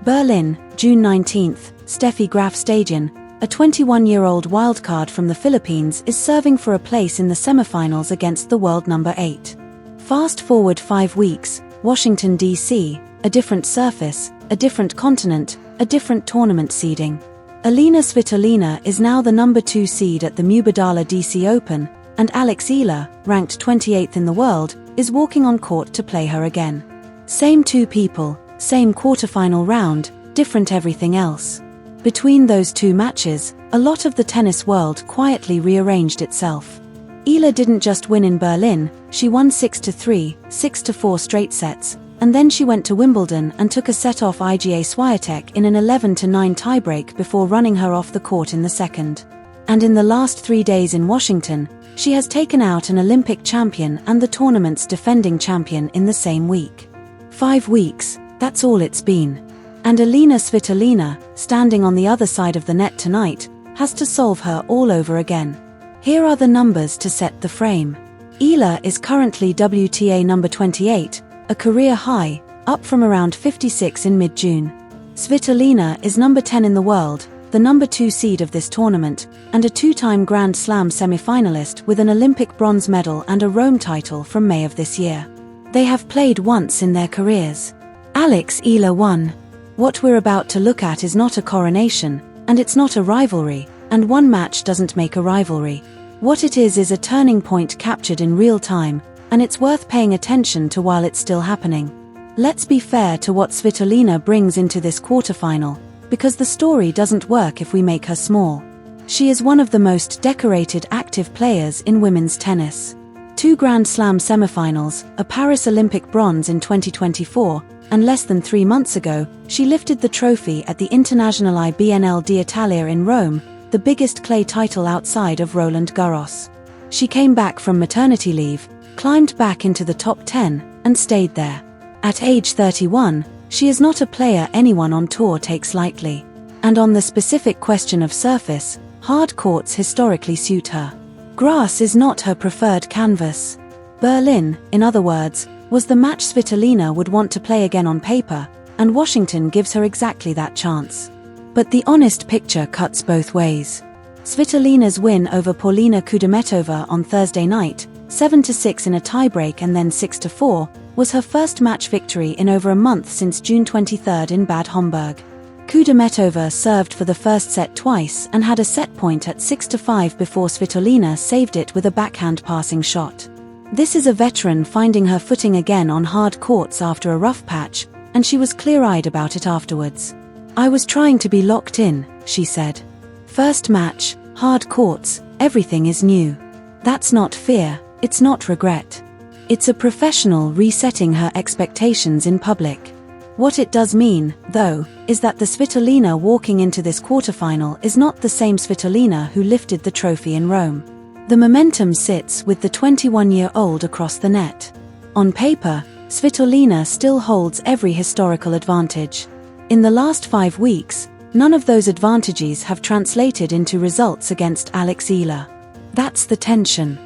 Berlin, June 19. Steffi Graf Stadion, a 21-year-old wildcard from the Philippines, is serving for a place in the semifinals against the world number 8. Fast forward 5 weeks, Washington, D.C., a different surface, a different continent, a different tournament seeding. Elina Svitolina is now the number 2 seed at the Mubadala DC Open, and Alex Eala, ranked 28th in the world, is walking on court to play her again. Same 2 people, same quarterfinal round, different everything else. Between those 2 matches, a lot of the tennis world quietly rearranged itself. Eala didn't just win in Berlin, she won 6-3, 6-4 straight sets, and then she went to Wimbledon and took a set off Iga Swiatek in an 11-9 tiebreak before running her off the court in the second. And in the last 3 days in Washington, she has taken out an Olympic champion and the tournament's defending champion in the same week. 5 weeks, that's all it's been. And Elina Svitolina, standing on the other side of the net tonight, has to solve her all over again. Here are the numbers to set the frame. Eala is currently WTA number 28, a career high, up from around 56 in mid-June. Svitolina is number 10 in the world, the number 2 seed of this tournament, and a 2-time Grand Slam semi-finalist with an Olympic bronze medal and a Rome title from May of this year. They have played once in their careers. Alex Eala won. What we're about to look at is not a coronation, and it's not a rivalry, and one match doesn't make a rivalry. What it is a turning point captured in real time, and it's worth paying attention to while it's still happening. Let's be fair to what Svitolina brings into this quarterfinal, because the story doesn't work if we make her small. She is one of the most decorated active players in women's tennis. 2 Grand Slam semifinals, a Paris Olympic bronze in 2024, and less than 3 months ago, she lifted the trophy at the Internazionale BNL d'Italia in Rome, the biggest clay title outside of Roland Garros. She came back from maternity leave, climbed back into the top 10, and stayed there. At age 31, she is not a player anyone on tour takes lightly. And on the specific question of surface, hard courts historically suit her. Grass is not her preferred canvas. Berlin, in other words, was the match Svitolina would want to play again on paper, and Washington gives her exactly that chance. But the honest picture cuts both ways. Svitolina's win over Paulina Kudermetova on Thursday night, 7-6 in a tiebreak and then 6-4, was her first match victory in over a month since June 23 in Bad Homburg. Kudermetova served for the first set twice and had a set point at 6-5 before Svitolina saved it with a backhand passing shot. This is a veteran finding her footing again on hard courts after a rough patch, and she was clear-eyed about it afterwards. "I was trying to be locked in," she said. "First match, hard courts, everything is new. That's not fear, it's not regret. It's a professional resetting her expectations in public." What it does mean, though, is that the Svitolina walking into this quarterfinal is not the same Svitolina who lifted the trophy in Rome. The momentum sits with the 21-year-old across the net. On paper, Svitolina still holds every historical advantage. In the last 5 weeks, none of those advantages have translated into results against Alex Eala. That's the tension.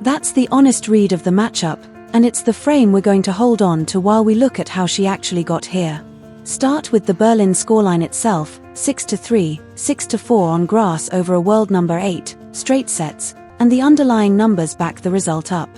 That's the honest read of the matchup, and it's the frame we're going to hold on to while we look at how she actually got here. Start with the Berlin scoreline itself, 6-3, 6-4 on grass over a world number 8, straight sets, and the underlying numbers back the result up.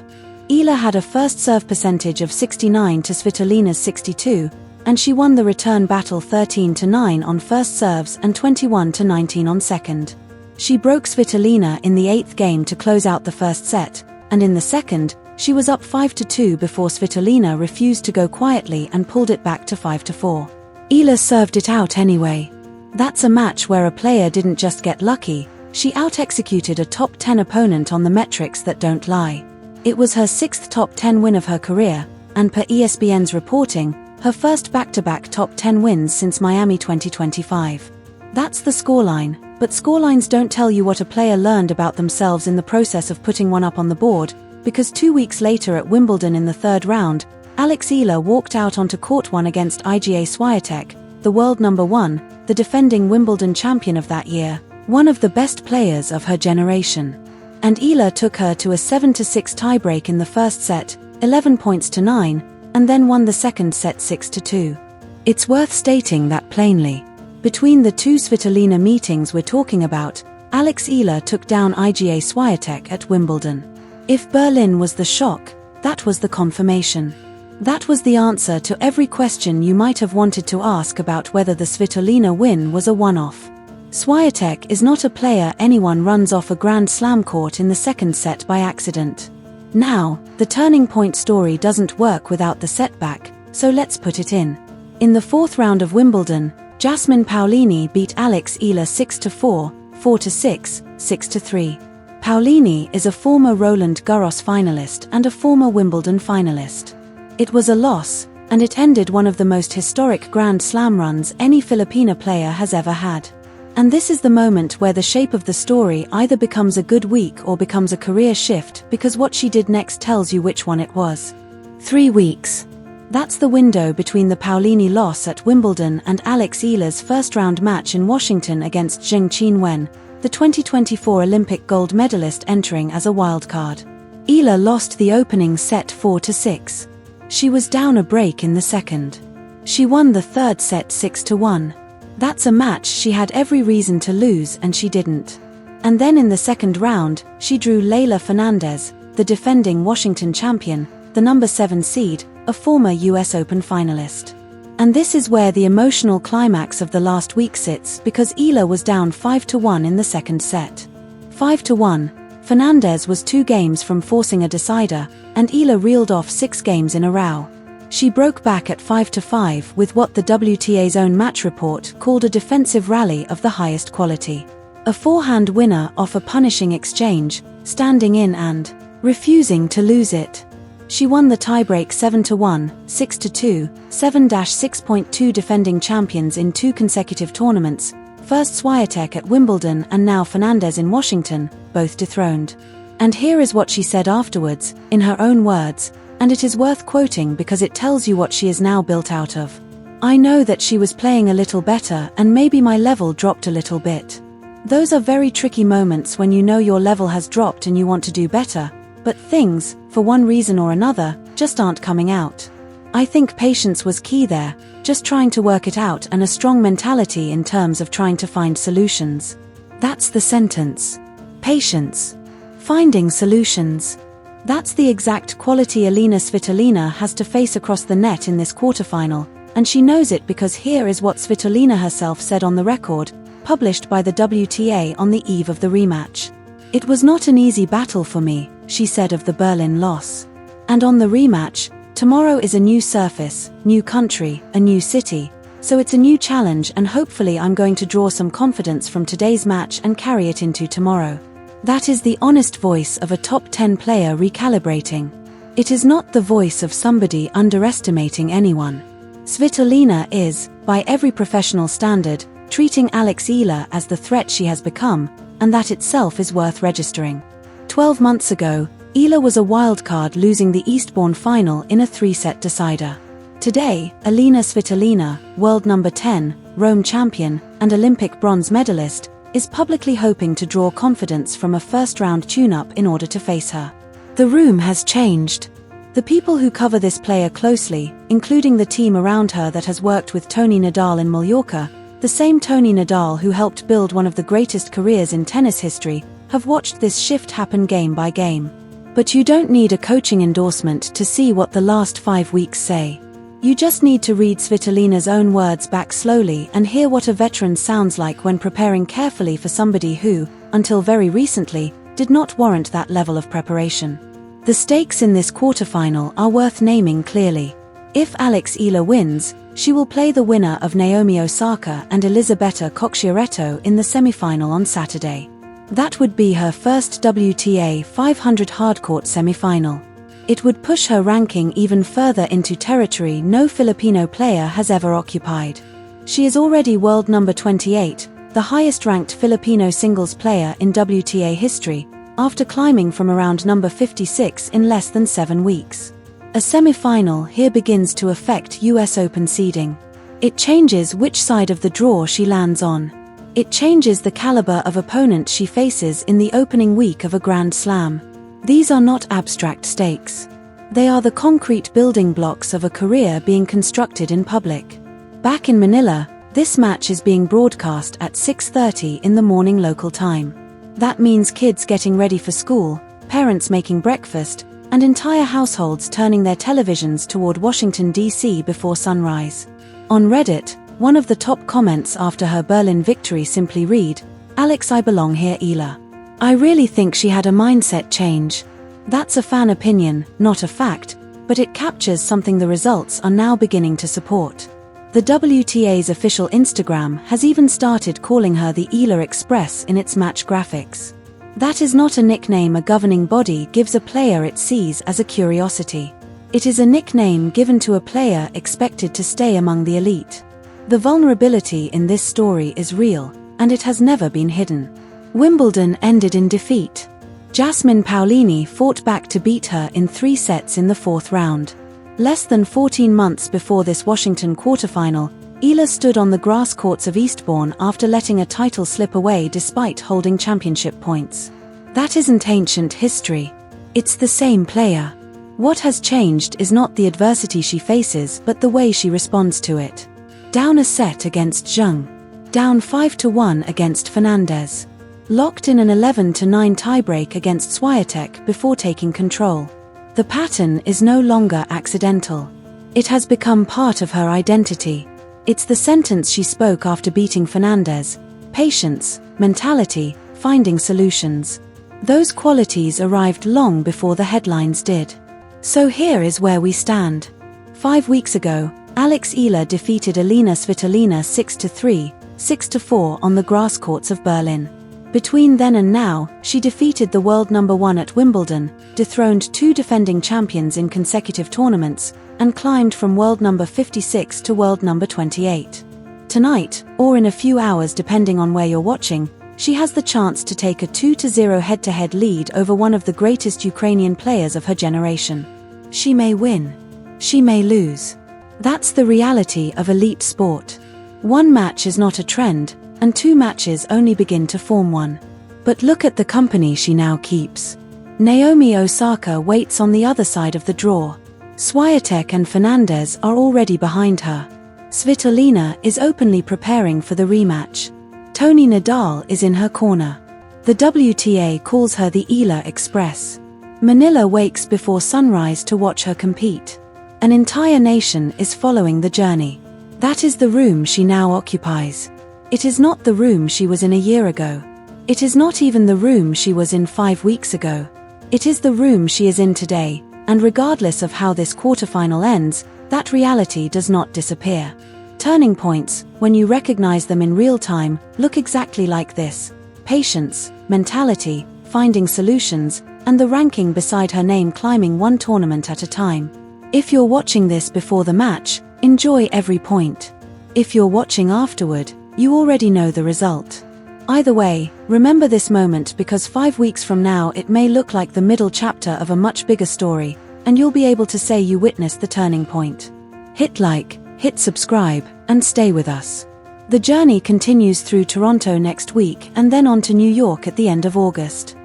Eala had a first serve percentage of 69 to Svitolina's 62, and she won the return battle 13-9 on first serves and 21-19 on second. She broke Svitolina in the 8th game to close out the first set, and in the second, she was up 5-2 before Svitolina refused to go quietly and pulled it back to 5-4. Eala served it out anyway. That's a match where a player didn't just get lucky, she out-executed a top 10 opponent on the metrics that don't lie. It was her 6th top 10 win of her career, and per ESPN's reporting, her first back-to-back top 10 wins since Miami 2025. That's the scoreline, but scorelines don't tell you what a player learned about themselves in the process of putting one up on the board, because 2 weeks later at Wimbledon in the 3rd round, Alex Eala walked out onto court 1 against Iga Swiatek, the world number 1, the defending Wimbledon champion of that year, one of the best players of her generation. And Eala took her to a 7-6 tiebreak in the first set, 11 points to 9, and then won the second set 6-2. It's worth stating that plainly. Between the two Svitolina meetings we're talking about, Alex Eala took down Iga Swiatek at Wimbledon. If Berlin was the shock, that was the confirmation. That was the answer to every question you might have wanted to ask about whether the Svitolina win was a one-off. Swiatek is not a player anyone runs off a Grand Slam court in the second set by accident. Now, the turning point story doesn't work without the setback, so let's put it in. In the fourth round of Wimbledon, Jasmine Paolini beat Alex Eala 6-4, 4-6, 6-3. Paolini is a former Roland Garros finalist and a former Wimbledon finalist. It was a loss, and it ended one of the most historic Grand Slam runs any Filipina player has ever had. And this is the moment where the shape of the story either becomes a good week or becomes a career shift, because what she did next tells you which one it was. 3 weeks. That's the window between the Paolini loss at Wimbledon and Alex Eala's first-round match in Washington against Zheng Qinwen, the 2024 Olympic gold medalist entering as a wildcard. Eala lost the opening set 4-6. She was down a break in the second. She won the third set 6-1. That's a match she had every reason to lose, and she didn't. And then in the second round, she drew Leylah Fernandez, the defending Washington champion, the number 7 seed, a former US Open finalist. And this is where the emotional climax of the last week sits, because Eala was down 5-1 in the second set. 5-1, Fernandez was 2 games from forcing a decider, and Eala reeled off 6 games in a row. She broke back at 5-5 with what the WTA's own match report called a defensive rally of the highest quality. A forehand winner off a punishing exchange, standing in and refusing to lose it. She won the tiebreak 7-1, 6-2, 7-6.2 defending champions in 2 consecutive tournaments, first Swiatek at Wimbledon and now Fernandez in Washington, both dethroned. And here is what she said afterwards, in her own words, and it is worth quoting because it tells you what she is now built out of. "I know that she was playing a little better and maybe my level dropped a little bit. Those are very tricky moments when you know your level has dropped and you want to do better, but things, for one reason or another, just aren't coming out. I think patience was key there, just trying to work it out, and a strong mentality in terms of trying to find solutions." That's the sentence. Patience. Finding solutions. That's the exact quality Elina Svitolina has to face across the net in this quarterfinal, and she knows it because here is what Svitolina herself said on the record, published by the WTA on the eve of the rematch. "It was not an easy battle for me," she said of the Berlin loss. "And on the rematch, tomorrow is a new surface, new country, a new city, so it's a new challenge, and hopefully I'm going to draw some confidence from today's match and carry it into tomorrow." That is the honest voice of a top 10 player recalibrating. It is not the voice of somebody underestimating anyone. Svitolina is, by every professional standard, treating Alex Eala as the threat she has become, and that itself is worth registering. 12 months ago, Eala was a wildcard, losing the Eastbourne final in a 3-set decider. Today, Elina Svitolina, world number 10, Rome champion, and Olympic bronze medalist, is publicly hoping to draw confidence from a first-round tune-up in order to face her. The room has changed. The people who cover this player closely, including the team around her that has worked with Tony Nadal in Mallorca, the same Tony Nadal who helped build one of the greatest careers in tennis history, have watched this shift happen game by game. But you don't need a coaching endorsement to see what the last 5 weeks say. You just need to read Svitolina's own words back slowly and hear what a veteran sounds like when preparing carefully for somebody who, until very recently, did not warrant that level of preparation. The stakes in this quarterfinal are worth naming clearly. If Alex Eala wins, she will play the winner of Naomi Osaka and Elisabetta Cocchiaretto in the semifinal on Saturday. That would be her first WTA 500 hardcourt semifinal. It would push her ranking even further into territory no Filipino player has ever occupied. She is already world number 28, the highest-ranked Filipino singles player in WTA history, after climbing from around number 56 in less than 7 weeks. A semi-final here begins to affect US Open seeding. It changes which side of the draw she lands on. It changes the caliber of opponent she faces in the opening week of a Grand Slam. These are not abstract stakes. They are the concrete building blocks of a career being constructed in public. Back in Manila, this match is being broadcast at 6:30 in the morning local time. That means kids getting ready for school, parents making breakfast, and entire households turning their televisions toward Washington, D.C. before sunrise. On Reddit, one of the top comments after her Berlin victory simply read, "Alex, I belong here, Eala. I really think she had a mindset change." That's a fan opinion, not a fact, but it captures something the results are now beginning to support. The WTA's official Instagram has even started calling her the Eala Express in its match graphics. That is not a nickname a governing body gives a player it sees as a curiosity. It is a nickname given to a player expected to stay among the elite. The vulnerability in this story is real, and it has never been hidden. Wimbledon ended in defeat. Jasmine Paolini fought back to beat her in 3 sets in the 4th round. Less than 14 months before this Washington quarterfinal, Eala stood on the grass courts of Eastbourne after letting a title slip away despite holding championship points. That isn't ancient history. It's the same player. What has changed is not the adversity she faces but the way she responds to it. Down a set against Zheng. Down 5-1 against Fernandez. Locked in an 11-9 tiebreak against Swiatek before taking control. The pattern is no longer accidental. It has become part of her identity. It's the sentence she spoke after beating Fernandez: patience, mentality, finding solutions. Those qualities arrived long before the headlines did. So here is where we stand. 5 weeks ago, Alex Eala defeated Elina Svitolina 6-3, 6-4 on the grass courts of Berlin. Between then and now, she defeated the world number 1 at Wimbledon, dethroned 2 defending champions in consecutive tournaments, and climbed from world number 56 to world number 28. Tonight, or in a few hours depending on where you're watching, she has the chance to take a 2-0 head-to-head lead over one of the greatest Ukrainian players of her generation. She may win. She may lose. That's the reality of elite sport. One match is not a trend, and 2 matches only begin to form one. But look at the company she now keeps. Naomi Osaka waits on the other side of the draw. Swiatek and Fernandez are already behind her. Svitolina is openly preparing for the rematch. Tony Nadal is in her corner. The WTA calls her the Eala Express. Manila wakes before sunrise to watch her compete. An entire nation is following the journey. That is the room she now occupies. It is not the room she was in a year ago. It is not even the room she was in 5 weeks ago. It is the room she is in today, and regardless of how this quarterfinal ends, that reality does not disappear. Turning points, when you recognize them in real time, look exactly like this: patience, mentality, finding solutions, and the ranking beside her name climbing 1 tournament at a time. If you're watching this before the match, enjoy every point. If you're watching afterward, you already know the result. Either way, remember this moment, because 5 weeks from now it may look like the middle chapter of a much bigger story, and you'll be able to say you witnessed the turning point. Hit like, hit subscribe, and stay with us. The journey continues through Toronto next week and then on to New York at the end of August.